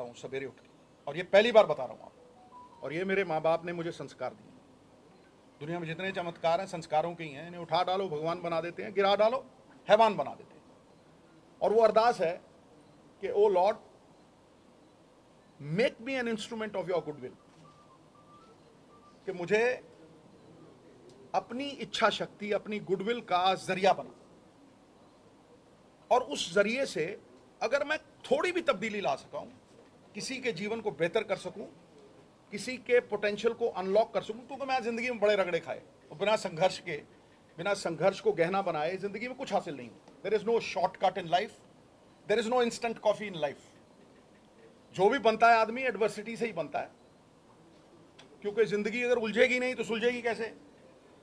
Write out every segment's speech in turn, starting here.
उठता हूँ सवेरे उठ के, और ये पहली बार बता रहा हूँ आपको, और ये मेरे माँ बाप ने मुझे संस्कार दिए। दुनिया में जितने चमत्कार हैं संस्कारों के ही हैं। इन्हें उठा डालो भगवान बना देते हैं, गिरा डालो हैवान बना देते हैं। और वो अरदास है कि O lord make me an instrument of your goodwill, कि मुझे अपनी इच्छा शक्ति, अपनी गुडविल का जरिया बना, और उस जरिए से अगर मैं थोड़ी भी तब्दीली ला सका हूं, किसी के जीवन को बेहतर कर सकूं, किसी के पोटेंशियल को अनलॉक कर सकूं, क्योंकि मैं जिंदगी में बड़े रगड़े खाए और बिना संघर्ष को गहना बनाए जिंदगी में कुछ हासिल नहीं। There is no shortcut in life, there is no instant coffee in life. जो भी बनता है आदमी एडवर्सिटी से ही बनता है, क्योंकि जिंदगी अगर उलझेगी नहीं तो सुलझेगी कैसे,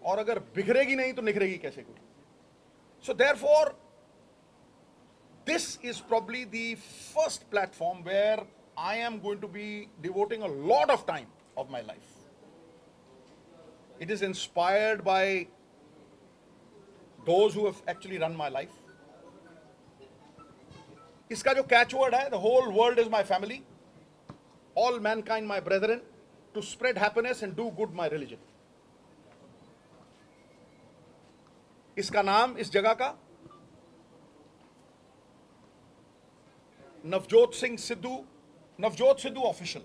और अगर बिखरेगी नहीं तो निखरेगी कैसे कोई। So therefore this is probably the first platform where I am going to be devoting a lot of time of my life. It is inspired by those who have actually run my life. इसका जो catchword है, the whole world is my family, all mankind my brethren, to spread happiness and do good my religion. इसका नाम इस जगह का Navjot Sidhu official.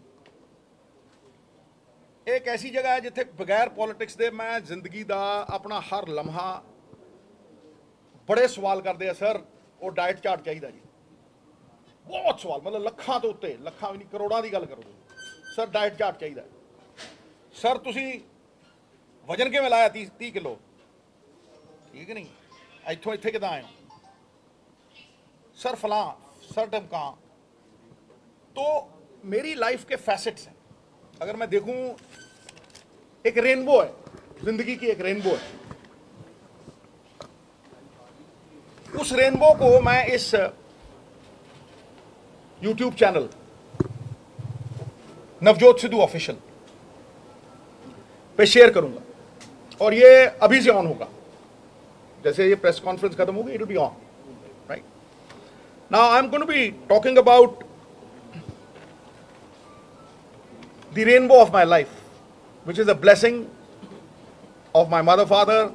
एक ऐसी जगह है जिथे बगैर पॉलिटिक्स दे मैं जिंदगी दा अपना हर लम्हा, बड़े सवाल करते हैं सर वो डाइट चार्ट चाहिए जी, बहुत सवाल, मतलब लखां तो उत्ते, लखां भी नहीं करोड़ां की गल करो, सर डाइट चार्ट चाहिए, सर तुसी वजन किवें लाया 30 किलो, ठीक है नहीं, इत्थों इत्थे किदां आए हो, सर फलां, सर ढमकां। तो मेरी लाइफ के फैसेट्स हैं, अगर मैं देखूं एक रेनबो है, जिंदगी की एक रेनबो है। उस रेनबो को मैं इस YouTube channel Navjot Sidhu official पे शेयर करूंगा, और ये अभी से ऑन होगा, जैसे ये प्रेस कॉन्फ्रेंस खत्म होगी, it will be on, right. Now I am going to be talking about the rainbow of my life, which is a blessing of my mother, father,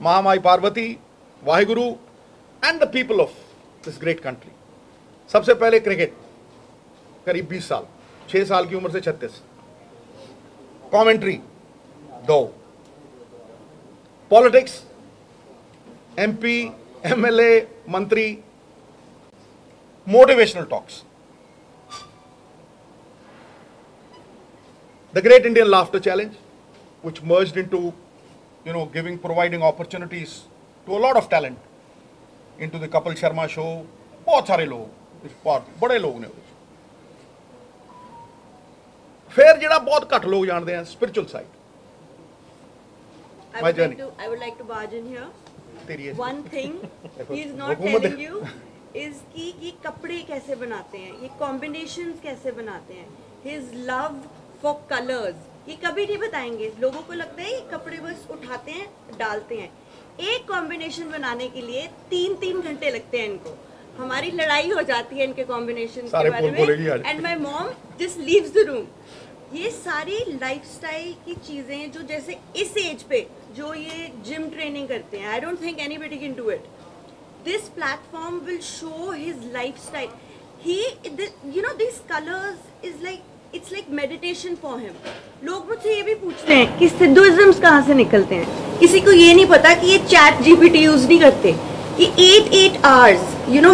Mahamai Parvati, Vaheguru, and the people of this great country. सबसे पहले cricket, करीब 20 साल, 6 साल की उम्र से 36, commentary 2, politics, MP, MLA, मंत्री, motivational talks, the Great Indian Laughter Challenge, which merged into, providing opportunities to a lot of talent into the Kapil Sharma show. बहुत सारे लोग, बहुत बड़े लोग ने। फिर जिहड़ा बहुत घट लोग जानते हैं, spiritual side. I would like to barge in here. One thing he is not telling you is कि ये कपड़े कैसे बनाते हैं, ये combinations कैसे बनाते हैं, his love for colors, ये कभी नहीं बताएंगे। लोगों को लगता है ये कपड़े बस उठाते हैं डालते हैं, एक कॉम्बिनेशन बनाने के लिए 3 घंटे लगते हैं इनको। हमारी लड़ाई हो जाती है इनके कॉम्बिनेशन के बारे में, and my mom just leaves the room. ये सारी लाइफस्टाइल की चीजें जो जैसे इस एज पे जो ये जिम ट्रेनिंग करते हैं, I don't think anybody can do it. This platform will show his lifestyle. He this colours is like, it's like meditation for him. लोग मुझसे ये भी पूछते हैं कि सिद्धुइज्म्स कहाँ से निकलते हैं। किसी को ये नहीं पता कि ये चैट GPT यूज नहीं करते। ये 8 hours,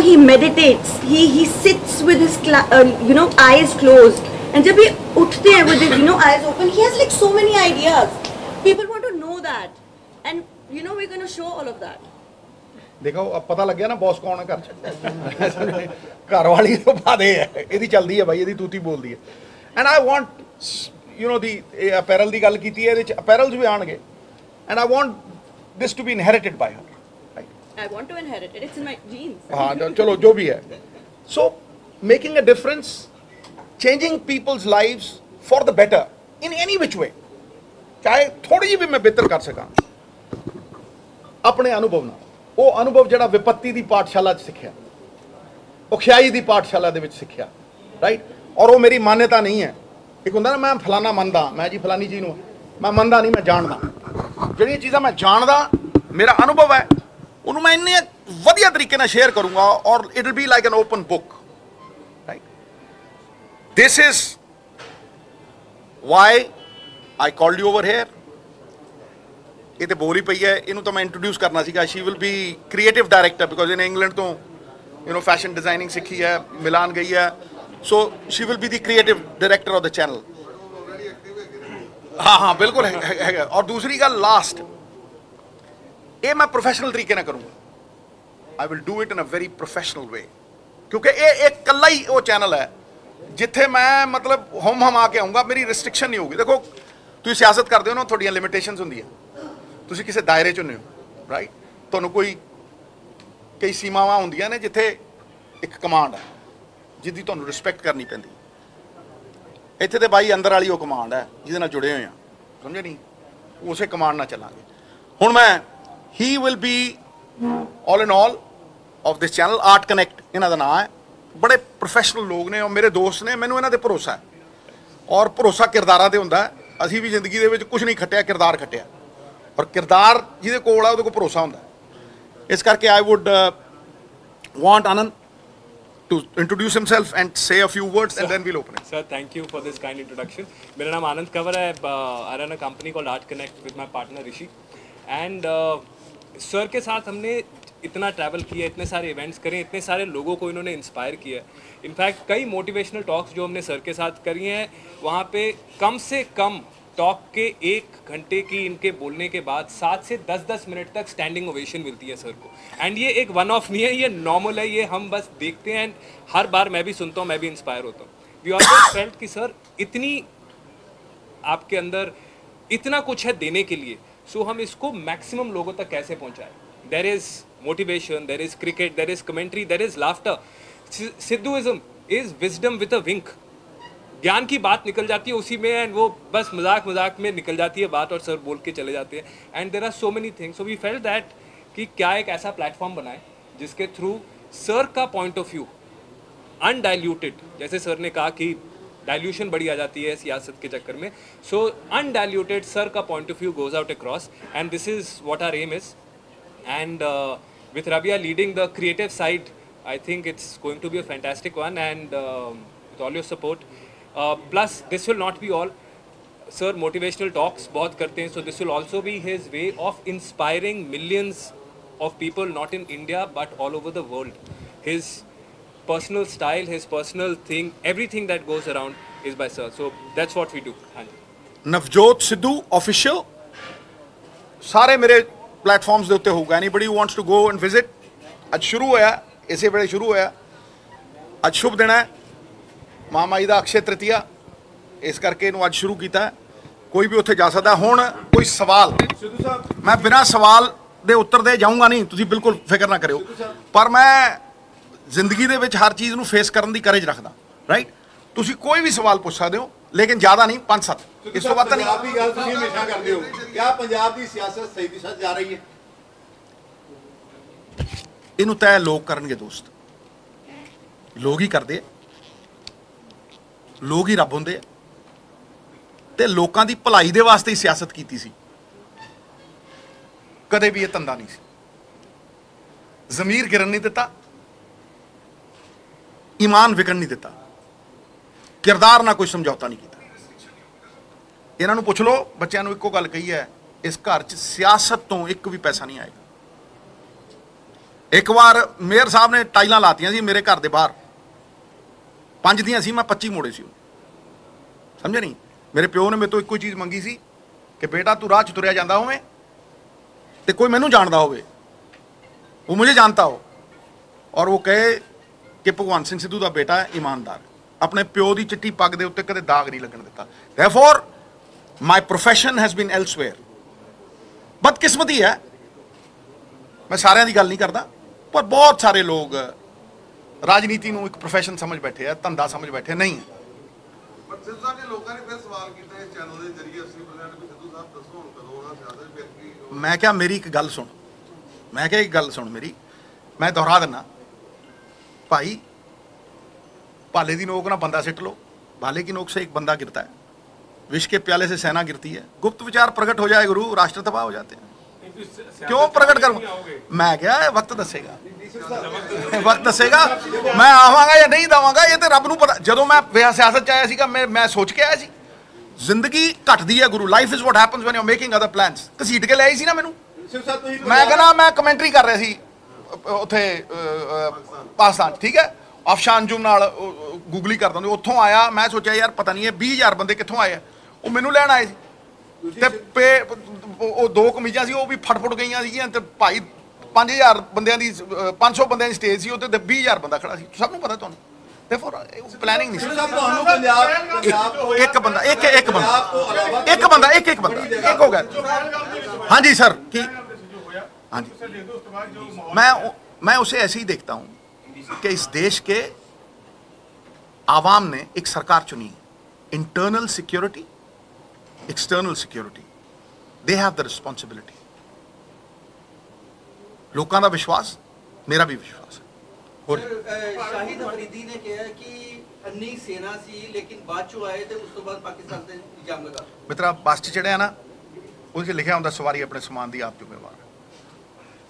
he meditates, he sits with his eyes closed, and जब ये उठते हैं with his eyes open, he has like so many ideas. People want to know that, and we're going to show all of that. देखो अब पता लग गया ना बॉस कौन है घर। घर वाली तो बात है, यदि चलती है भाई, यदि तूती बोलती है। And I want, the apparel दी गल कीती है, apparels भी आएंगे, and I want this to be inherited by her. Right? I want to inherit it. It's in my genes. हाँ, चलो जो भी है। So making a difference, changing people's lives for the better in any which way, चाहे थोड़ी भी मैं बेहतर कर सका अपने अनुभव ना, वो अनुभव जड़ा विपत्ति दी पाठशाला च सिक्ख्या, औखियाई दी पाठशाला दे विच सिक्ख्या, ਰਾਈਟ। ਔਰ ਉਹ ਮੇਰੀ ਮਾਨਤਾ ਨਹੀਂ ਹੈ। ਇੱਕ ਹੁੰਦਾ ਨਾ ਮੈਂ ਫਲਾਣਾ ਮੰਨਦਾ, ਮੈਂ ਜੀ ਫਲਾਨੀ ਚੀਜ਼ ਨੂੰ ਮੈਂ ਮੰਨਦਾ ਨਹੀਂ, ਮੈਂ ਜਾਣਦਾ। ਜਿਹੜੀਆਂ ਚੀਜ਼ਾਂ ਮੈਂ ਜਾਣਦਾ, ਮੇਰਾ ਅਨੁਭਵ ਹੈ, ਉਹਨੂੰ ਮੈਂ ਇੰਨੇ ਵਧੀਆ ਤਰੀਕੇ ਨਾਲ ਸ਼ੇਅਰ ਕਰੂੰਗਾ ਔਰ it will be like an open book, right. This is why I called you over here. ਇਹ ਤੇ ਬੋਲ ਹੀ ਪਈ ਹੈ, ਇਹਨੂੰ ਤਾਂ ਮੈਂ ਇੰਟਰੋਡਿਊਸ ਕਰਨਾ ਸੀਗਾ। She will be creative director because ਇਹਨੇ ਇੰਗਲੈਂਡ ਤੋਂ ਫੈਸ਼ਨ ਡਿਜ਼ਾਈਨਿੰਗ ਸਿੱਖੀ ਹੈ, ਮਿਲਾਨ ਗਈ ਹੈ। ਸੋ she will be the creative director of the channel. ਹਾਂ ਬਿਲਕੁਲ ਹੈਗਾ। ਔਰ ਦੂਸਰੀ ਗੱਲ ਲਾਸਟ, ਇਹ ਮੈਂ ਪ੍ਰੋਫੈਸ਼ਨਲ ਤਰੀਕੇ ਨਾਲ ਕਰੂੰਗਾ। I will do it in a very professional way, ਕਿਉਂਕਿ ਇਹ ਇਕੱਲਾ ਹੀ ਉਹ ਚੈਨਲ ਹੈ ਜਿੱਥੇ ਮੈਂ ਮਤਲਬ ਹਮ ਆ ਕੇ ਆਊਂਗਾ, ਮੇਰੀ ਰਿਸਟ੍ਰਿਕਸ਼ਨ ਨਹੀਂ ਹੋਊਗੀ। ਦੇਖੋ ਤੁਸੀਂ ਸਿਆਸਤ ਕਰਦੇ ਹੋ ਨਾ, ਤੁਹਾਡੀਆਂ ਲਿਮਿਟੇਸ਼ਨਸ ਹੁੰਦੀਆਂ, ਤੁਸੀਂ ਕਿਸੇ ਦਾਇਰੇ 'ਚ ਹੁੰਦੇ ਹੋ, ਰਾਈਟ। ਤੁਹਾਨੂੰ ਕਈ ਸੀਮਾਵਾਂ ਹੁੰਦੀਆਂ ਨੇ ਜਿੱਥੇ ਇੱਕ ਕਮਾਂਡ ਹੈ ਜਿਹਦੀ ਤੁਹਾਨੂੰ ਰਿਸਪੈਕਟ ਕਰਨੀ ਪੈਂਦੀ। ਇੱਥੇ ਤੇ ਬਾਈ ਅੰਦਰ ਵਾਲੀ ਉਹ ਕਮਾਂਡ ਹੈ ਜਿਹਦੇ ਨਾਲ ਜੁੜੇ ਹੋਏ ਆ, ਸਮਝੇ ਨਹੀਂ? ਉਸੇ ਕਮਾਂਡ ਨਾਲ ਚੱਲਾਂਗੇ। ਹੁਣ ਮੈਂ he will be all in all of this channel, art connect ਇਹਨਾਂ ਦਾ ਨਾਮ ਹੈ। ਬੜੇ ਪ੍ਰੋਫੈਸ਼ਨਲ ਲੋਕ ਨੇ ਔਰ ਮੇਰੇ ਦੋਸਤ ਨੇ, ਮੈਨੂੰ ਇਹਨਾਂ ਤੇ ਭਰੋਸਾ ਹੈ। ਔਰ ਭਰੋਸਾ ਕਿਰਦਾਰਾਂ ਤੇ ਹੁੰਦਾ ਹੈ। ਅਸੀਂ ਵੀ ਜ਼ਿੰਦਗੀ ਦੇ ਵਿੱਚ ਕੁਝ ਨਹੀਂ ਖੱਟਿਆ, ਕਿਰਦਾਰ ਖੱਟਿਆ, ਔਰ ਕਿਰਦਾਰ ਜਿਹਦੇ ਕੋਲ ਆ ਉਹਦੇ ਕੋਲ ਭਰੋਸਾ ਹੁੰਦਾ। ਇਸ ਕਰਕੇ ਆਈ wood want Anand to introduce himself and say a few words, and then we'll open it. Sir, thank you for this kind introduction. मेरा नाम आनंद कंवर है। I run a company called Art Connect with my partner Rishi. And sir के साथ हमने इतना travel किया, इतने सारे इवेंट्स करे, इतने सारे लोगों को इन्होंने इंस्पायर किया। इनफैक्ट कई मोटिवेशनल टॉक्स जो हमने सर के साथ करी हैं, वहाँ पे कम से कम टॉक के 1 घंटे की इनके बोलने के बाद 7 से 10 मिनट तक स्टैंडिंग ओवेशन मिलती है सर को। एंड ये एक वन ऑफ नहीं है, ये नॉर्मल है, ये हम बस देखते हैं। हर बार मैं भी सुनता हूँ, मैं भी इंस्पायर होता हूँ। वी ऑलवेज फेल्ट कि सर इतनी आपके अंदर इतना कुछ है देने के लिए, सो हम इसको मैक्सिमम लोगों तक कैसे पहुँचाएं। There is motivation, there is cricket, there is commentary, there is laughter. Sidhuism is wisdom with a wink. ज्ञान की बात निकल जाती है उसी में, एंड वो बस मजाक में निकल जाती है बात और सर बोल के चले जाते हैं। And there are so many things, so we felt that कि क्या एक ऐसा प्लेटफॉर्म बनाए जिसके थ्रू सर का पॉइंट ऑफ व्यू अनडाइल्यूटेड, जैसे सर ने कहा कि डाइल्यूशन बड़ी आ जाती है सियासत के चक्कर में, सो अनडाइल्यूटेड सर का point of view goes out across, and this is what our aim is. And with Rabia leading the creative side, I think it's going to be a fantastic one, and with all your support. Plus this will not be all. Sir motivational talks बहुत करते हैं, so this will also be his way of inspiring millions of people, not in India but all over the world. His personal style, his personal thing, everything that goes around is by sir. So that's what we do. Navjot Sidhu official ਸਾਰੇ ਮੇਰੇ platforms ਦੇ ਉੱਤੇ ਹੋਊਗਾ। Anybody who wants to go and visit, ਅੱਜ ਸ਼ੁਰੂ ਹੋਇਆ, ਇਸੇ ਵੇਲੇ ਸ਼ੁਰੂ ਹੋਇਆ। ਅੱਜ ਸ਼ੁਭ ਦਿਨ ਹੈ, ਮਹਾਮਾਈ ਦਾ ਅਕਸ਼ੇ ਤ੍ਰਿਤੀਆ, ਇਸ ਕਰਕੇ ਇਹਨੂੰ ਅੱਜ ਸ਼ੁਰੂ ਕੀਤਾ। ਕੋਈ ਵੀ ਉੱਥੇ ਜਾ ਸਕਦਾ। ਹੁਣ ਕੋਈ ਸਵਾਲ, ਸਿੱਧੂ ਸਾਹਿਬ ਮੈਂ ਬਿਨਾਂ ਸਵਾਲ ਦੇ ਉੱਤਰ ਦੇ ਜਾਊਂਗਾ ਨਹੀਂ, ਤੁਸੀਂ ਬਿਲਕੁਲ ਫਿਕਰ ਨਾ ਕਰਿਓ, ਪਰ ਮੈਂ ਜ਼ਿੰਦਗੀ ਦੇ ਵਿੱਚ ਹਰ ਚੀਜ਼ ਨੂੰ ਫੇਸ ਕਰਨ ਦੀ ਕਰੇਜ ਰੱਖਦਾ, ਰਾਈਟ। ਤੁਸੀਂ ਕੋਈ ਵੀ ਸਵਾਲ ਪੁੱਛ ਸਕਦੇ ਹੋ, ਲੇਕਿਨ ਜ਼ਿਆਦਾ ਨਹੀਂ, 5-7, ਇਸ ਤੋਂ ਵੱਧ ਨਹੀਂ। ਪੰਜਾਬ ਦੀ ਗੱਲ ਤੁਸੀਂ ਹਮੇਸ਼ਾ ਕਰਦੇ ਹੋ, ਕਿਆ ਪੰਜਾਬ ਦੀ ਸਿਆਸਤ ਸਹੀ ਦਿਸ਼ਾ 'ਚ ਜਾ ਰਹੀ ਹੈ? ਇਹਨੂੰ ਤੈਅ ਲੋਕ ਕਰਨਗੇ ਦੋਸਤ, ਲੋਕ ਹੀ ਕਰਦੇ, ਲੋਕ ਹੀ ਰੱਬ ਹੁੰਦੇ ਆ, ਤੇ ਲੋਕਾਂ ਦੀ ਭਲਾਈ ਦੇ ਵਾਸਤੇ ਹੀ ਸਿਆਸਤ ਕੀਤੀ ਸੀ। ਕਦੇ ਵੀ ਇਹ ਧੰਦਾ ਨਹੀਂ ਸੀ। ਜ਼ਮੀਰ ਗਿਰਨ ਨਹੀਂ ਦਿੱਤਾ, ਈਮਾਨ ਵਿਕਣ ਨਹੀਂ ਦਿੱਤਾ, ਕਿਰਦਾਰ ਨਾਲ ਕੋਈ ਸਮਝੌਤਾ ਨਹੀਂ ਕੀਤਾ। ਇਹਨਾਂ ਨੂੰ ਪੁੱਛ ਲਓ, ਬੱਚਿਆਂ ਨੂੰ ਇੱਕੋ ਗੱਲ ਕਹੀ ਹੈ, ਇਸ ਘਰ 'ਚ ਸਿਆਸਤ ਤੋਂ ਇੱਕ ਵੀ ਪੈਸਾ ਨਹੀਂ ਆਏਗਾ। ਇੱਕ ਵਾਰ ਮੇਅਰ ਸਾਹਿਬ ਨੇ ਟਾਈਲਾਂ ਲਾਤੀਆਂ ਸੀ ਮੇਰੇ ਘਰ ਦੇ ਬਾਹਰ, 5 ਦੀਆਂ ਸੀ, ਮੈਂ 25 ਮੋੜੇ ਸੀ। ਸਮਝੇ ਨਹੀਂ? ਮੇਰੇ ਪਿਓ ਨੇ ਮੇਰੇ ਤੋਂ ਇੱਕੋ ਹੀ ਚੀਜ਼ ਮੰਗੀ ਸੀ ਕਿ ਬੇਟਾ ਤੂੰ ਰਾਹ 'ਚ ਤੁਰਿਆ ਜਾਂਦਾ ਹੋਵੇਂ ਤੇ ਕੋਈ ਮੈਨੂੰ ਜਾਣਦਾ ਹੋਵੇ, ਉਹ ਮੁਝੇ ਜਾਣਤਾ ਹੋ, ਔਰ ਉਹ ਕਹੇ ਕਿ ਭਗਵੰਤ ਸਿੰਘ ਸਿੱਧੂ ਦਾ ਬੇਟਾ ਈਮਾਨਦਾਰ, ਆਪਣੇ ਪਿਓ ਦੀ ਚਿੱਟੀ ਪੱਗ ਦੇ ਉੱਤੇ ਕਦੇ ਦਾਗ ਨਹੀਂ ਲੱਗਣ ਦਿੱਤਾ। Therefore my profession has been elsewhere. ਬਦਕਿਸਮਤੀ ਹੈ, ਮੈਂ ਸਾਰਿਆਂ ਦੀ ਗੱਲ ਨਹੀਂ ਕਰਦਾ, ਪਰ ਬਹੁਤ ਸਾਰੇ ਲੋਕ ਰਾਜਨੀਤੀ ਨੂੰ ਇੱਕ ਪ੍ਰੋਫੈਸ਼ਨ ਸਮਝ ਬੈਠੇ ਆ, ਧੰਦਾ ਸਮਝ ਬੈਠੇ ਨਹੀਂ ਹੈ। ਪਰ ਸਿੱਧੂ ਸਾਹਿਬ ਨੇ ਲੋਕਾਂ ਨੇ ਫਿਰ ਸਵਾਲ ਕੀਤਾ ਇਸ ਚੈਨਲ ਦੇ ਜ਼ਰੀਏ 80% ਵੀ ਸਿੱਧੂ ਸਾਹਿਬ ਦੱਸੋ ਹੁਣ ਕਦੋਂ ਆਉਣਾ ਸਿਆਸਤ ਵਿੱਚ ਕੀ? ਮੈਂ ਕਿਹਾ ਮੇਰੀ ਇੱਕ ਗੱਲ ਸੁਣ, ਮੈਂ ਕਿਹਾ ਇੱਕ ਗੱਲ ਸੁਣ ਮੇਰੀ, ਮੈਂ ਦੁਹਰਾ ਦਿੰਦਾ ਭਾਈ, भाले की नोक ना बंदा सिट लो, भाले की नोक से एक बंदा गिरता है, विष के प्याले से सेना गिरती है, गुप्त विचार प्रकट हो जाए गुरु, राष्ट्र तबाह हो जाते हैं। क्यों प्रकट करूं मैं? क्या वक्त दसेगा, वक्त दसेगा मैं आवांगा या नहीं दवांगा, ये तो रब नूं पता। जदों मैं सियासत च आया सीगा, मैं सोच के आया सी जिंदगी घटदी है गुरु, life is what happens when you are making other plans. घसीट के लिआई सी ना मैनू, मैं कहना मैं कमेंटरी कर रहा सी उत्थे पाकिस्तान, ठीक है, आफशान अंजुम नाल गूगली करदा हूं, उत्थों आया, मैं सोचा यार पता नहीं है 20,000 बंदे कित्थों आए आ, वो मैनू लैण आए सी ते पे ਉਹ 2 ਕਮੀਜ਼ਾਂ ਸੀ, ਉਹ ਵੀ ਫਟ ਗਈਆਂ ਸੀਗੀਆਂ ਤੇ ਭਾਈ 5,000 ਬੰਦਿਆਂ ਦੀ 500 ਬੰਦਿਆਂ ਦੀ ਸਟੇਜ ਸੀ, ਉੱਤੇ 20,000 ਬੰਦਾ ਖੜਾ ਸੀ, ਸਭ ਨੂੰ ਪਤਾ ਤੁਹਾਨੂੰ। ਦੇਖੋ ਪਲੈਨਿੰਗ ਨਹੀਂ ਸੀ। ਤੁਹਾਨੂੰ ਪੰਜਾਬ ਇੱਕ ਬੰਦਾ ਇੱਕ ਬੰਦਾ ਇੱਕ ਹੋ ਗਿਆ। ਹਾਂਜੀ सर की हाँ जी, मैं उसे ऐसे ही देखता हूँ कि इस देश के आवाम ने एक सरकार चुनी, internal security, external security, they have the responsibility. लोगों का विश्वास, मेरा भी विश्वास है। और शाहिद अफरीदी ने कहा कि अन्नी सेना सी लेकिन बाद चो आए थे, उस तो बाद पाकिस्तान से इल्जाम लगा। मित्रा बस च चढ़िया ना, उसके लिखा होंगे सवारी अपने समान की आप जिम्मेवार।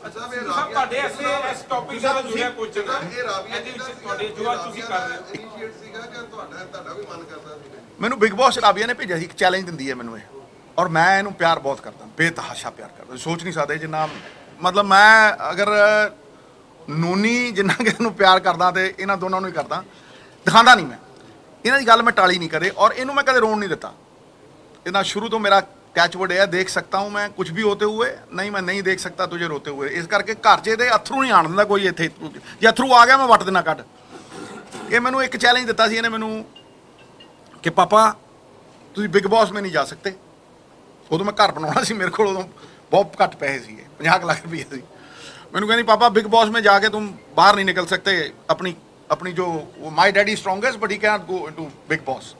ਅੱਛਾ ਵੀ ਸਭ ਤੁਹਾਡੇ ਇਸ ਟੌਪਿਕ ਨਾਲ ਜੁੜਿਆ ਕੁਐਸਚਨ ਹੈ ਇਹ ਰਾਬੀਆ ਇਹਦੇ ਵਿੱਚ ਤੁਹਾਡੇ ਜੋ ਤੁਸੀਂ ਕਰ ਰਹੇ ਹੋ ਇਨੀਸ਼ੀਏਟ ਸੀਗਾ ਕਿ ਤੁਹਾਡਾ ਵੀ ਮਨ ਕਰਦਾ ਸੀ? ਮੈਨੂੰ ਬਿਗ ਬੌਸ ਰਾਬੀਆ ਨੇ ਭੇਜਿਆ ਸੀ, ਇੱਕ ਚੈਲੰਜ ਦਿੰਦੀ ਹੈ ਮੈਨੂੰ ਇਹ, ਔਰ ਮੈਂ ਇਹਨੂੰ ਪਿਆਰ ਬਹੁਤ ਕਰਦਾ, ਬੇਤਹਾਸ਼ਾ ਪਿਆਰ ਕਰਦਾ, ਸੋਚ ਨਹੀਂ ਸਕਦੇ ਜਿੰਨਾ, ਮਤਲਬ ਮੈਂ ਅਗਰ ਨੂਨੀ ਜਿੰਨਾ ਕਿ ਇਹਨੂੰ ਪਿਆਰ ਕਰਦਾ ਤੇ ਇਹਨਾਂ ਦੋਨਾਂ ਨੂੰ ਹੀ ਕਰਦਾ, ਦਿਖਾਉਂਦਾ ਨਹੀਂ ਮੈਂ ਇਹਨਾਂ ਦੀ ਗੱਲ, ਮੈਂ ਟਾਲੀ ਨਹੀਂ ਕਦੇ, ਔਰ ਇਹਨੂੰ ਮੈਂ ਕਦੇ ਰੋਣ ਨਹੀਂ ਦਿੱਤਾ। ਇਹਦਾ ਸ਼ੁਰੂ ਤੋਂ ਮੇਰਾ कैचवर्ड है, देख सकता हूँ मैं कुछ भी होते हुए, नहीं मैं नहीं देख सकता तुझे रोते हुए। इस करके घर च ਇਹਦੇ अथरू नहीं आण दिंदा कोई, ਇੱਥੇ ਜੇ अथरू आ गया मैं ਵੱਟ देना ਕੱਢ। ਇਹ ਮੈਨੂੰ ਇੱਕ ਚੈਲੰਜ ਦਿੱਤਾ ਸੀ ਇਹਨੇ ਮੈਨੂੰ ਕਿ ਪਾਪਾ ਤੁਸੀਂ ਬਿਗ ਬੌਸ में नहीं जा सकते। ਉਦੋਂ ਮੈਂ ਘਰ ਬਣਾਉਣਾ ਸੀ, ਮੇਰੇ ਕੋਲ ਉਦੋਂ ਬਹੁਤ ਘੱਟ ਪੈਸੇ ਸੀਗੇ, 50 ਲੱਖ ਰੁਪਏ ਸੀ। ਮੈਨੂੰ ਕਹਿੰਦੀ ਪਾਪਾ बिग बॉस में जाके तुम बाहर नहीं निकल सकते, अपनी जो my daddy strongest but he can not go into Bigg Boss.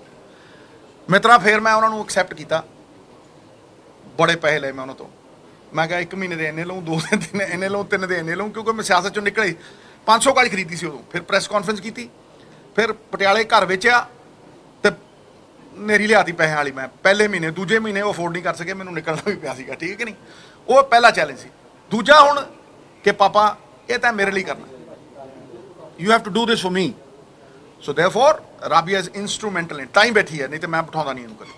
मित्रा फिर मैं उन्होंने एक्सैप्ट किया, बड़े पैसे ले मैं उन्होंने तो, मैं क्या 1 महीने ਦੇ ਇੰਨੇ ਲਊਂ, 2 दिन ਇੰਨੇ ਲਊਂ, 3 ਦੇ ਇੰਨੇ ਲਊਂ, क्योंकि मैं सियासत चों निकले 500 गाड़ी खरीदी सी उदों। फिर प्रैस कॉन्फ्रेंस की, फिर पटियाले घर वेचिया ते नेरी लियाती पैसे वाली। मैं पहले महीने, दूजे महीने वो अफोर्ड नहीं कर सके, मैनूं निकलना भी पिया सीगा, ठीक है कि नहीं। वो पहला चैलेंज सी। दूजा हुण कि पापा ये तो मेरे लिए करना, you have to do this for me, so therefore Rabia is instrumental in time बैठी है, नहीं तो मैं बिठाउंदा नहीं इहनूं कदे।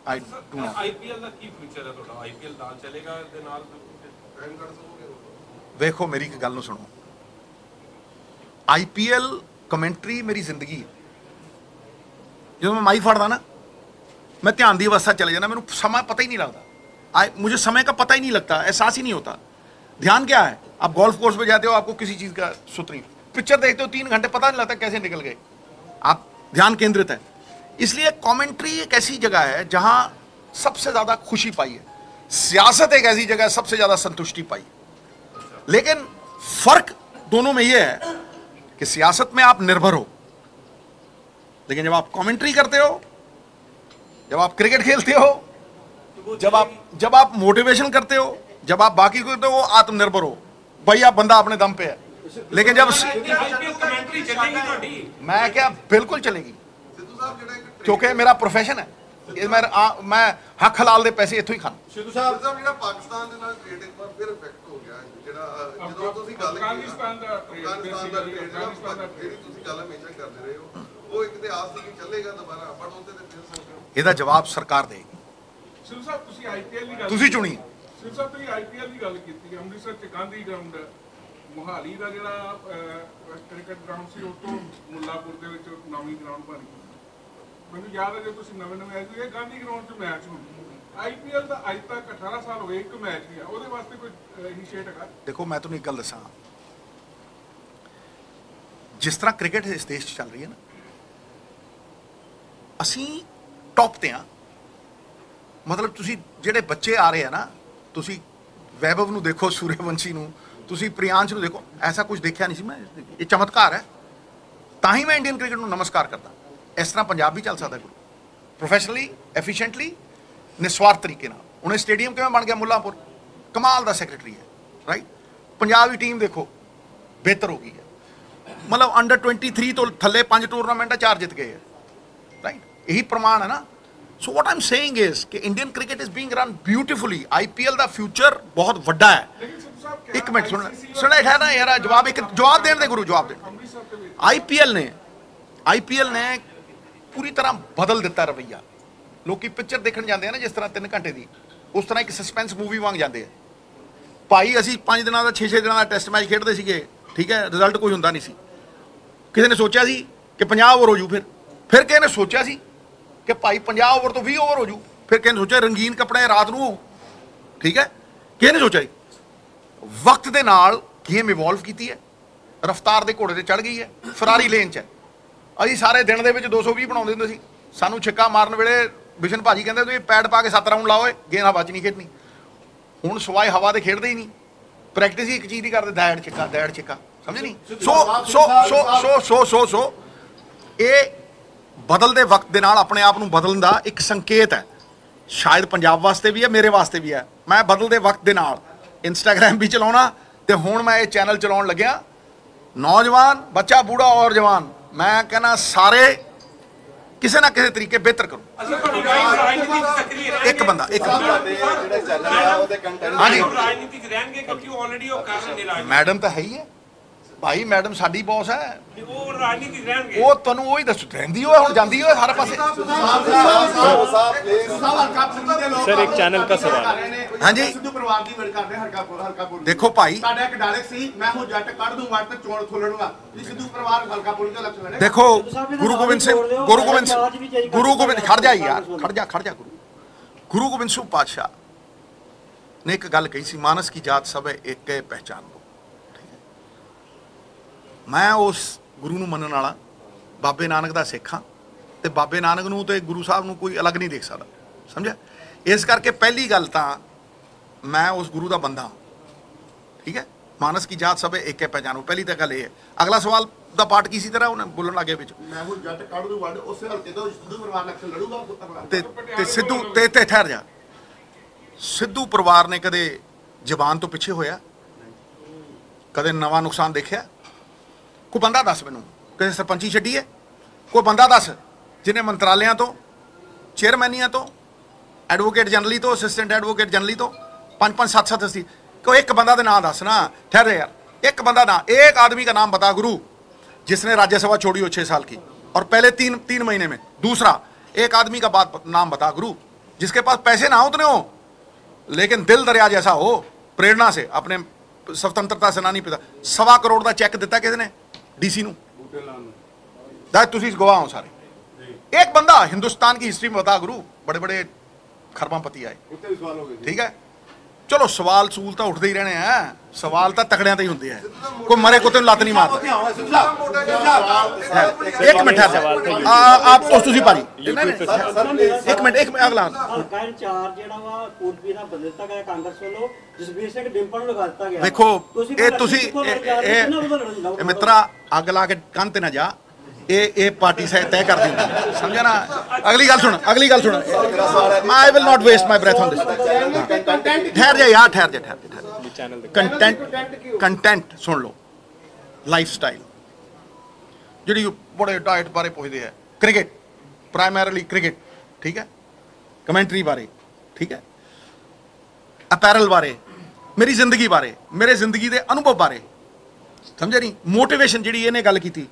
ਆਈਪੀਐਲ ਦਾ ਕੀ ਫਿਊਚਰ ਹੈ ਤੁਹਾਡਾ? ਆਈਪੀਐਲ ਨਾਲ ਚੱਲੇਗਾ ਦੇ ਨਾਲ ਵੇਖੋ ਮੇਰੀ ਇੱਕ ਗੱਲ ਨੂੰ ਸੁਣੋ, ਆਈਪੀਐਲ ਕਮੈਂਟਰੀ ਮੇਰੀ ਜ਼ਿੰਦਗੀ ਹੈ। ਜਦੋਂ ਮੈਂ ਮਾਈ ਫੜਦਾ ਨਾ, मैं ध्यान की अवस्था चले जाना, मैंने समय पता ही नहीं लगता, मुझे समय का पता ही नहीं लगता, एहसास ही नहीं होता। ध्यान क्या है, आप गोल्फ कोर्स पे जाते हो, आपको किसी चीज़ का सूत्र नहीं, पिक्चर देखते हो 3 घंटे पता नहीं लगता कैसे निकल गए, आप ध्यान केंद्रित है। इसलिए कमेंट्री एक ऐसी जगह है जहाँ सबसे ज़्यादा खुशी पाई है, सियासत एक ऐसी जगह है सबसे ज़्यादा संतुष्टि पाई। लेकिन फ़र्क दोनों में ये है कि सियासत में आप निर्भर हो, लेकिन जब आप कमेंट्री करते हो, जब आप क्रिकेट खेलते हो, जब आप मोटिवेशन करते हो, जब आप बाकी करते हो, वो आत्मनिर्भर हो, भाई आप बंदा अपने दम पे है। लेकिन जब मैं क्या बिल्कुल चलेगी, क्योंकि मेरा प्रोफेशन है, मैं हक हलाल दे पैसे इत्थों ही खाना। ਸਿੱਧੂ ਸਾਹਿਬ ਜਿਹੜਾ ਪਾਕਿਸਤਾਨ ਦੇ ਨਾਲ ਟ੍ਰੇਡ ਇੱਕ ਵਾਰ ਫਿਰ ਇਫੈਕਟ ਹੋ ਗਿਆ, ਜਿਹੜਾ ਜਦੋਂ ਤੁਸੀਂ ਗੱਲ ਕੀਤੀ ਅਫਗਾਨਿਸਤਾਨ ਦਾ ਟ੍ਰੇਡ ਜਿਹੜੀ ਤੁਸੀਂ ਗੱਲ ਹਮੇਸ਼ਾ ਕਰਦੇ ਰਹੇ ਹੋ, ਉਹ ਇੱਕ ਇਤਿਹਾਸ ਸੀ ਕਿ ਚੱਲੇਗਾ ਦੁਬਾਰਾ, ਬਟ ਉਹਦੇ ਤੇ ਫਿਰ ਸੰਕਟ। ਇਹਦਾ ਜਵਾਬ ਸਰਕਾਰ ਦੇਗੀ। ਸਿੱਧੂ ਸਾਹਿਬ ਤੁਸੀਂ ਆਈਪੀਐਲ ਦੀ ਗੱਲ, ਤੁਸੀਂ ਚੁਣੀ। ਸਿੱਧੂ ਸਾਹਿਬ ਤੁਸੀਂ ਆਈਪੀਐਲ ਦੀ ਗੱਲ ਕੀਤੀ, ਅੰਮ੍ਰਿਤਸਰ ਚ ਗਾਂਧੀ ਗਰਾਊਂਡ, ਮੁਹਾਲੀ ਦਾ ਜਿਹੜਾ ਕ੍ਰਿਕਟ ਗਰਾਊਂਡ ਸੀ, ਉਹ ਤੋਂ ਮੁੱਲਾਪੁਰ ਦੇ ਵਿੱਚ ਨਵੀਂ ਗਰਾਊਂਡ ਬਣ ਗਈ। ਮੈਨੂੰ ਯਾਦ ਹੈ ਜਦੋਂ ਤੁਸੀਂ ਨਵੇਂ ਆਏ ਸੀ, ਇਹ ਗਾਂਧੀ ਗਰਾਊਂਡ 'ਚ ਮੈਚ ਹੁੰਦੇ। ਆਈਪੀਐਲ ਦਾ ਅੱਜ ਤੱਕ 18 ਸਾਲ ਹੋ ਗਏ, ਇੱਕ ਮੈਚ ਨਹੀਂ ਆ, ਉਹਦੇ ਵਾਸਤੇ ਕੋਈ ਇਨੀਸ਼ੀਏਟ ਹੈਗਾ? देखो मैं तुम्हें एक गल दसा, जिस तरह क्रिकेट इस देश चल रही है ना, असी टॉप ते हाँ। मतलब तुसी जेडे बच्चे आ रहे हैं ना, तुसी वैभव नूं देखो, सूर्यवंशी नूं, तुसी प्रियांश नूं देखो, ऐसा कुछ देखा नहीं सी मैं, ये चमत्कार है। तां ही मैं इंडियन क्रिकेट नूं नमस्कार करता। इस तरह पंजाब भी चल सकता गुरु, प्रोफैशनली, एफिशिएंटली, निस्वार्थ तरीके नाल। उन्हें स्टेडियम किवें बन गया मुल्लापुर, कमाल दा सैकटरी है, राइट। पंजाब की टीम देखो बेहतर हो गई है, मतलब अंडर 23 तो थले 5 टूरनामेंट 4 जित गए, राइट। यही प्रमाण है ना। So what I am saying is कि Indian cricket is being run beautifully. IPL का फ्यूचर बहुत वड्डा है। एक मिनट सुन है ना यार, जवाब देने दे गुरु, जवाब दे। आईपीएल ने पूरी तरह बदल दिता रवैया। लोग पिक्चर देखने जाते हैं ना जिस तरह 3 घंटे की, उस तरह एक सस्पेंस मूवी वांग जाते हैं। भाई असी 5 दिनों का 6-6 दिनों का टेस्ट मैच खेडते थे, ठीक है, रिजल्ट कोई होंदा नहीं सी। किसी ने सोचा सी कि 50 ओवर हो जू, फिर किसी ने सोचा सी कि भाई 50 ओवर तो 20 ओवर हो जू, फिर किसी ने सोचा रंगीन कपड़े रात को हो, ठीक है। किसी ने सोचा वक्त के नाल गेम इवॉल्व की है, रफ्तार के घोड़े से चढ़ गई है, फरारी लेन च है। अभी सारे दिन के 220 बना होंगे सी, सानू छिक्का मारन वेले बिशन भाजी कहते तुम पैड पा के 7 राउंड लाओ, गेंद हवा च नहीं खेडनी। हुण सवाए हवा तो खेडते ही नहीं, प्रैक्टिस ही एक चीज़ ही करते, दैड़ छिक्का, समझे नहीं। सो ये बदलते वक्त के नाल अपने आप को बदलने का एक संकेत है। शायद पंजाब वास्ते भी है, मेरे वास्ते भी है। मैं बदलते वक्त के नाल इंस्टाग्राम भी चलाना, तो हुण मैं ये चैनल चलाउण लग्या। नौजवान, बच्चा, बूढ़ा और जवान, मैं कहना सारे किसी ना किसी तरीके बेहतर करो। एक बंदा हाँ जी, मैडम तो है ही है भाई, मैडम साडी बॉस है, वो तुहानू वही दस रहिंदी हो, हुण जांदी हो हर पासे। सर एक चैनल का सवाल। हाँ जी, देखो भाई, देखो गुरु गोबिंद खड़ जा यार, खड़ जा गुरु गोबिंद सिंह पातशाह ने एक गल कही सी, मानस की जात सब है एक है पहचान दो। मैं उस गुरु नूं मनण वाला बाबे नानक दा सिख हां, ते बाबे नानक नूं ते गुरु साहब नूं कोई अलग नहीं देख सकदा, समझा। इस करके पहली गल तां मैं उस गुरु दा बंदा, ठीक है। मानस की जात सब एक है पहचानो, पहली तो गल ये है। अगला सवाल दा पार्ट किसी तरह उन्हें बोलण लगे विच ते सिद्धू ते ठहर जा, सिद्धू परिवार ने कदे जबान तो पिछे होया, कदे नवा नुकसान देखिया? कोई बंदा दस मैनू किसी सरपंची छड्डी है? कोई बंदा दस जिन्हें मंत्रालयों तो, चेयरमैनिया तो, एडवोकेट जनरली तो, असिस्टेंट एडवोकेट जनरली तो 5-5 7-7 सी, कोई एक बंदा का नाम दस ना। ठहरे यार, एक बंदा ना, एक आदमी का नाम बता गुरु जिसने राज्यसभा छोड़ी हो 6 साल की और पहले 3 महीने में। दूसरा, एक आदमी का बात नाम बता गुरु जिसके पास पैसे ना उतने हो लेकिन दिल दरिया जैसा हो, प्रेरणा से अपने स्वतंत्रता सेनानी पिता 1.25 करोड़ का चैक दिता किसने? डीसी नूं। तुसीं गवाह हो सारे। एक बंदा हिंदुस्तान की हिस्ट्री में बता गुरु, बड़े बड़े खरबापति आए, ठीक है। चलो सवाल सूल तो उठते ही रहने हैं, सवाल तो तकड़ियां तो ही होंगे हैं, कोई मरे कुत्ते नूं लत्त नहीं मारता। एक मिनट आप तो तुसीं पारी एक मिनट अगला देखो, ये तुसीं मित्रा अग ला के कंन ते ना जा, ये पार्टी से तय कर दी, समझा ना। अगली गल सुन I will not waste my breath on this. ठहर जा यार, ठहर जा। कंटेंट सुन लो, लाइफ स्टाइल जी बड़े डाइट बारे पूछते हैं, क्रिकेट प्राइमरीली क्रिकेट, ठीक है, कमेंट्री बारे, ठीक है, अपैरल बारे, मेरी जिंदगी बारे, मेरे जिंदगी के अनुभव बारे, समझे नहीं। मोटिवेशन जी इन्हें गल की,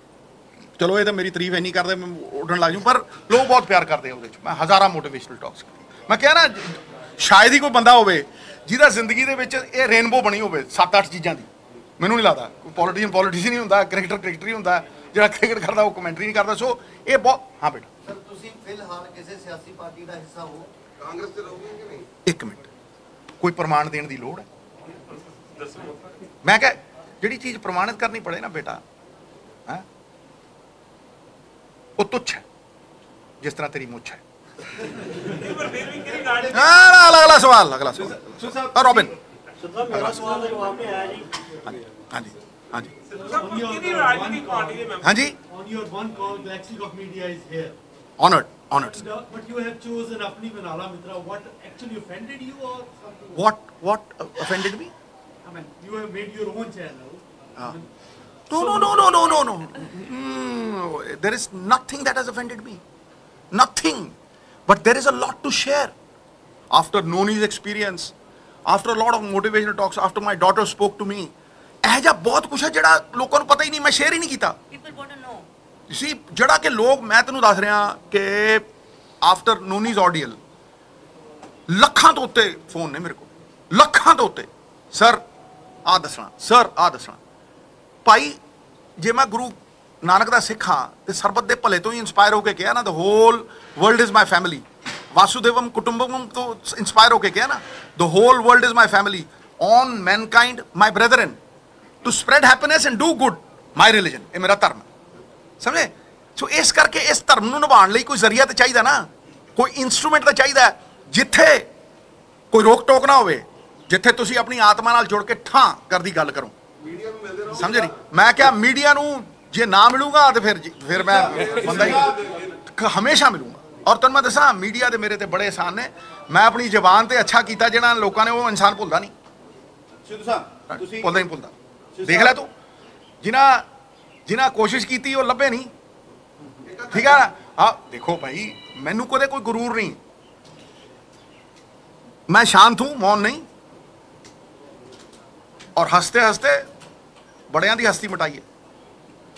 चलो ये तो मेरी तारीफ है नहीं करते, मैं उड़न लग जूँ, पर लोग बहुत प्यार करते हैं। मैं हज़ारा मोटिवेशनल टॉक्स की, मैं क्या ना शायद ही कोई बंदा हो जिहदा जिंदगी के रेनबो बनी हो 7-8 चीज़ों की, मैनू नहीं लगता। पॉलिटिशियन ही होंदा, क्रिकेटर ही होंदा, जो क्रिकेट करता वो कमेंट्री नहीं करता। सो ये बहुत। हाँ बेटा, सर तुसीं फिलहाल किसी सियासी पार्टी का हिस्सा हो? कांग्रेस से रहोगे कि नहीं? एक मिनट, कोई प्रमाण देने की लोड़ है? मैं क्या जी चीज़ प्रमाणित करनी पड़े ना बेटा, है वो तुच्छ है जिस तरह तेरी मुछ है। अगला सवाल रॉबिन। हाँ जी हाँ जी हाँ जी। Honored. But you have chosen Apni Manala Mitra. What actually offended you, or something? What offended me? I mean, you have made your own channel. No. There is nothing that has offended me. Nothing. But there is a lot to share. After Noni's experience, after a lot of motivational talks, after my daughter spoke to me, ਇਹ ਜਿਹਾ ਬਹੁਤ ਕੁਛ ਹੈ ਜਿਹੜਾ ਲੋਕਾਂ ਨੂੰ ਪਤਾ ਹੀ ਨਹੀਂ, ਮੈਂ ਸ਼ੇਅਰ ਹੀ ਨਹੀਂ ਕੀਤਾ। People want to know. You see, ਜਿਹੜਾ ਕਿ ਲੋਕ, ਮੈਂ ਤੈਨੂੰ ਦੱਸ ਰਿਹਾ ਕਿ after Noni's ordeal, ਲੱਖਾਂ ਤੋਂ ਉੱਤੇ ਫੋਨ ਨੇ ਮੇਰੇ ਕੋਲ, ਲੱਖਾਂ ਤੋਂ ਉੱਤੇ। ਸਰ ਆ ਦੱਸਣਾ, ਸਰ ਆ ਦੱਸਣਾ। ਭਾਈ ਜੇ ਮੈਂ ਗੁਰੂ ਨਾਨਕ ਦਾ ਸਿੱਖ ਹਾਂ ਤੇ ਸਰਬੱਤ ਦੇ ਭਲੇ ਤੋਂ ਹੀ ਇੰਸਪਾਇਰ ਹੋ ਕੇ ਕਿਹਾ ਨਾ, the whole world is my family, ਵਾਸੁਦੇਵਮ ਕੁਟੁੰਬਕਮ ਤੋਂ ਇੰਸਪਾਇਰ ਹੋ ਕੇ ਕਿਹਾ ਨਾ, the whole world is my family, on mankind my brethren, to spread happiness and do good, my religion, ਇਹ ਮੇਰਾ ਧਰਮ, ਸਮਝੇ? ਸੋ ਇਸ ਕਰਕੇ ਇਸ ਧਰਮ ਨੂੰ ਨਿਭਾਉਣ ਲਈ ਕੋਈ ਜ਼ਰੀਆ ਤਾਂ ਚਾਹੀਦਾ ਨਾ, ਕੋਈ ਇਨਸਟਰੂਮੈਂਟ ਤਾਂ ਚਾਹੀਦਾ, ਜਿੱਥੇ ਕੋਈ ਰੋਕ ਟੋਕ ਨਾ ਹੋਵੇ, ਜਿੱਥੇ ਤੁਸੀਂ ਆਪਣੀ ਆਤਮਾ ਨਾਲ ਜੁੜ ਕੇ ਠਾਂ ਕਰਦੀ ਗੱਲ ਕਰੋ, ਸਮਝ ਨਹੀਂ? ਮੈਂ ਕਿਹਾ ਮੀਡੀਆ ਨੂੰ ਜੇ ਨਾ ਮਿਲੂਗਾ ਤੇ ਫਿਰ ਮੈਂ ਬੰਦਾ ਹੀ ਹਮੇਸ਼ਾ ਮਿਲੂਗਾ। ਔਰ ਤੁਹਾਨੂੰ ਮੈਂ ਦੱਸਾਂ, ਮੀਡੀਆ ਦੇ ਮੇਰੇ ਤੇ ਬੜੇ ਅਹਿਸਾਨ ਨੇ। ਮੈਂ ਆਪਣੀ ਜ਼ਬਾਨ ਤੇ ਅੱਛਾ ਕੀਤਾ, ਜਿਹੜਾ ਲੋਕਾਂ ਨੇ, ਉਹ ਇਨਸਾਨ ਭੁੱਲਦਾ ਨਹੀਂ, ਸਿੱਧੂ ਸਾਹਿਬ ਤੁਸੀਂ ਭੁੱਲਦਾ ਹੀ ਭੁੱਲਦਾ। ਦੇਖ ਲੈ ਤੂੰ, ਜਿਨ੍ਹਾਂ ਕੋਸ਼ਿਸ਼ ਕੀਤੀ ਉਹ ਲੱਭੇ ਨਹੀਂ, ਠੀਕ ਹੈ ਨਾ? ਹਾਂ ਦੇਖੋ ਭਾਈ, ਮੈਨੂੰ ਕਦੇ ਕੋਈ ਗੁਰੂਰ ਨਹੀਂ, मैं शांत हूं, मौन नहीं, और हंसते हंसते बड़ियां दी हस्ती मिटाई है,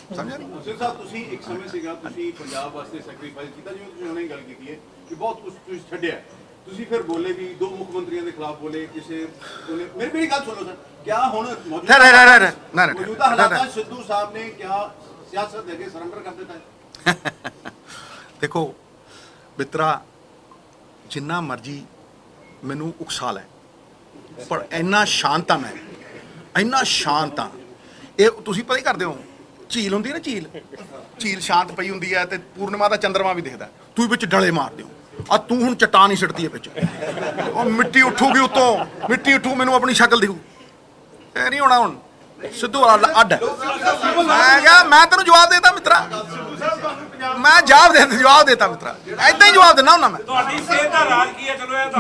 समझा नहीं? सिंह साहब ਤੁਸੀਂ ਇੱਕ ਸਮੇਂ ਸੀਗਾ ਤੁਸੀਂ ਪੰਜਾਬ ਵਾਸਤੇ ਸੈਕਰੀਫਾਈਸ ਕੀਤਾ, ਜਿਵੇਂ ਤੁਸੀਂ ਹੁਣੇ ਗੱਲ ਕੀਤੀ ਹੈ ਕਿ ਬਹੁਤ ਕੁਝ ਤੁਸੀਂ ਛੱਡਿਆ, ਤੁਸੀਂ ਫਿਰ ਬੋਲੇ ਵੀ, ਦੋ ਮੁੱਖ ਮੰਤਰੀਆਂ ਦੇ ਖਿਲਾਫ ਬੋਲੇ, ਕਿਸੇ ਬੋਲੇ। ਮੇਰੀ ਗੱਲ ਸੁਣੋ ਸਰ, ਕਿਆ ਹੁਣ ਮੌਜੂਦਾ ਹਾਲਾਤਾਂ ਸਿੱਧੂ ਸਾਹਿਬ ਨੇ ਕਿਆ ਸਿਆਸਤ ਦੇ ਅੱਗੇ ਸਰੈਂਡਰ ਕਰ ਦਿੱਤਾ ਹੈ? देखो मित्रा, जिन्ना मर्जी मैनू उकसा लै, पर इन्ना शांत हाँ, मैं इन्ना शांत हाँ। ये तुसीं पता ही करदे हो, झील हुंदी ना, झील शांत पई हुंदी है ते पूर्णिमा दा चंद्रमा भी दिखदा, तू विच डले मारदे हो, आ तू हुण चट्टान ही सिटदी है विच, ओ मिट्टी उठूगी उत्तों, मिट्टी उठू, मैनू अपनी शक्ल दिखू, ये नहीं होना हुण। सिद्धू वाला अड्ड, मैं तेनू जवाब देता मित्रा, मैं जवाब देता मित्रा, ऐदा ही जवाब देना हुंदा मैं।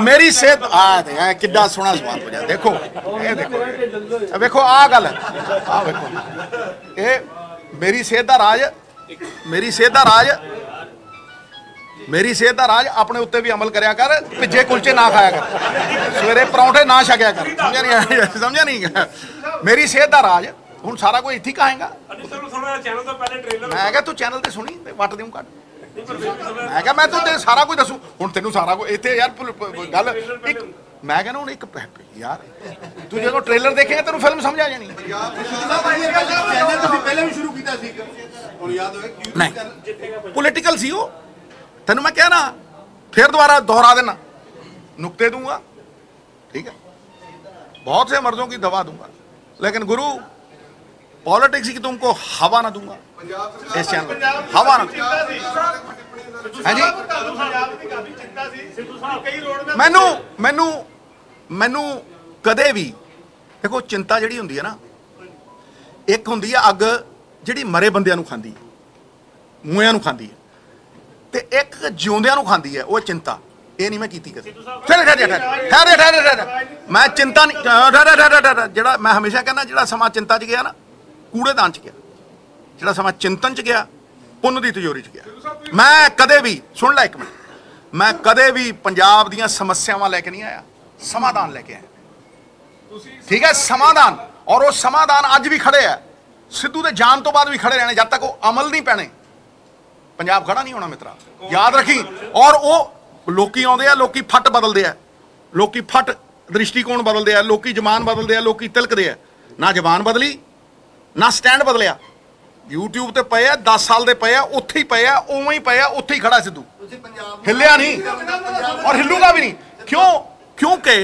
मेरी सेहत आ किड्डा सोहना सवाल पुछया। देखो ये देखो आ गल है, आ देखो ये मेरी सेहत दा राज, मेरी सेहत दा राज अपने उत्ते भी अमल करया कर, भिजे कुलचे ना खाया कर, सवेरे परौंठे ना छकिया कर, समझा नहीं? मेरी सेहत दा राज हुण सारा कोई इत्थे कहेगा। मैं क्या तू चैनल ते सुनी वट दूँ कट, मैं क्या मैं तू सारा कुछ दसूं, हुण तेनू सारा कुछ इत्थे यार गल एक, मैं कहना हुण एक यार तू जो ट्रेलर देखेगा तेनू फिल्म समझ आ जानी। नहीं पोलिटिकल सी वो, तेनू मैं कहना फिर दोबारा दोहरा देना, नुक्ते दूंगा, ठीक है, बहुत से मर्जों की दवा दूंगा, लेकिन गुरु पॉलिटिक्स की तुमको हवा ना दूंगा, इस चैनल हवा ना दूंगा। हाँ जी, मैनू कदे भी देखो, चिंता जिहड़ी हुंदी है ना, एक हुंदी है अग जिहड़ी मरे बंदियां नूं खांदी है, मूहियां नूं खांदी है, ते एक जिउंदियां नूं खांदी है, वो चिंता। ये नहीं मैं कीती कदे। मैं चिंता नहीं, जिहड़ा मैं हमेशा कहना, जिहड़ा समा चिंता च गया ना, कूड़ेदान च गया, जिहड़ा समा चिंतन च गया, पुन्न दी तिजोरी च गया। मैं कदे भी, सुन लै एक मिनट, मैं कदे भी पंजाब दीयां समस्यावां लैके नहीं आया, समाधान लैके आया, ठीक है, समाधान। और वो समाधान अज भी खड़े है, सिद्धू दे जान तो बाद भी खड़े रहने, जब तक वो अमल नहीं पैने पंजाब खड़ा नहीं होना मित्रा, याद रखी। और वो लोकी आउंदे आ, लोकी फट बदलते हैं, लोकी फट दृष्टिकोण बदलते हैं, लोकी जबान बदलते हैं, लोकी तिलकते हैं, ना जबान बदली ना स्टैंड बदलिया। यूट्यूब ते पे आ, 10 साल दे पे आ, उत्थे ही पे आ, उवें ही पे आ, उत्थे ही खड़ा सिद्धू, हिलिया नहीं और हिलूगा भी नहीं। क्यों? क्योंकि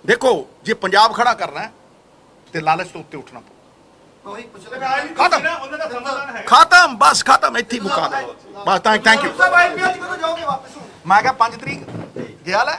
देखो जे पंजाब खड़ा करना है तो लालच तो उत्ते उठना पौ, खत्म बस खत्म, इत्थे ही मुका दो बस। Thank you. मैं क्या 5 तरीक गया है